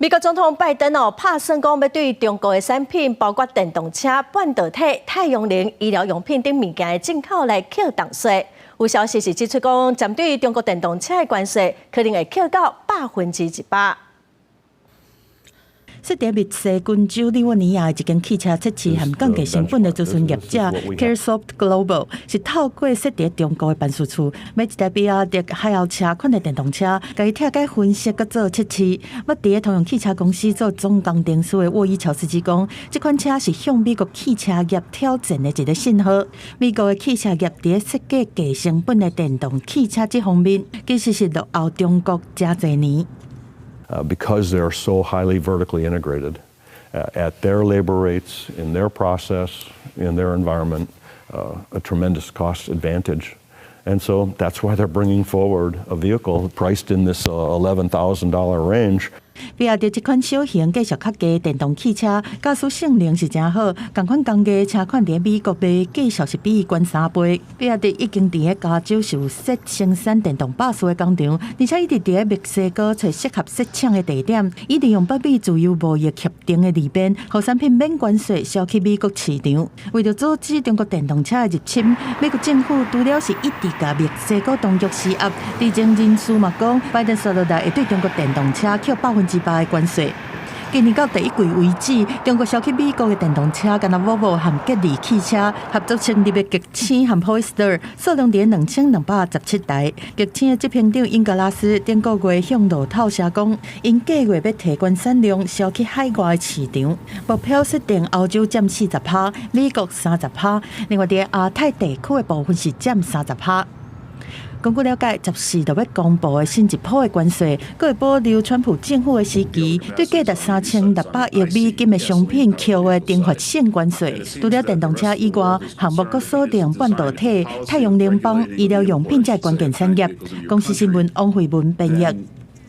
美国总统拜登拍算讲要对中国的产品，包括电动车、半导体、太阳能、医疗用品等物件的进口来扣重税。有消息是指出讲，针对中国电动车的关税，可能会扣到100%。设在密西根州利沃尼亚的一间汽车测试和降低成本的咨询业者 CareSoft Global 是透过设在中国的办事处，买一台比亚迪海豪车款的电动车，甲伊拆解分析，佮做测试。要伫同样汽车公司做总工程师的沃伊乔斯基讲，这款车是向美国汽车业挑战的一个信号。美国的汽车业伫设计低成本的电动汽车这方面，其实是落后中國真侪年。Because they're so highly vertically integrated at their labor rates, in their process, in their environment, a tremendous cost advantage. And so that's why they're bringing forward a vehicle priced in this $11,000 range. 比亚迪这款小型、价值较低电动汽车，驾驶性能是真好。同款工价车款伫美国卖，价值是比伊悬3倍。比亚迪已经伫加州是有设生产电动巴士的工厂，而且一直伫墨西哥找适合设厂的地点，一定用北美自由贸易协定的利便，让产品免关税销去美国市场。为了阻止中国电动车的入侵，美国政府除了是一直甲墨西哥当局施压，地政人士嘛讲，拜登说落来会对中国电动车扣100%的关税。今年到第一季为止，中国销去美国的电动车，敢若 Volvo 和吉利汽车合作成立的极星和 Polestar， 数量伫2217台。极星的执行长英格拉斯顶个月向路透社讲，因计划要提悬产量销去海外的市场，目标设定欧洲占40%，美国30%，另外伫亚太地区的部分是占30%。根据了解，14就要公布的新一波的关税，佫会保留川普政府的时期，对价值3600亿美金的商品扣的定发性关税。除了电动车以外，项目佫锁定半导体、太阳能板、医疗用品这关键产业。公司新闻王慧文编译。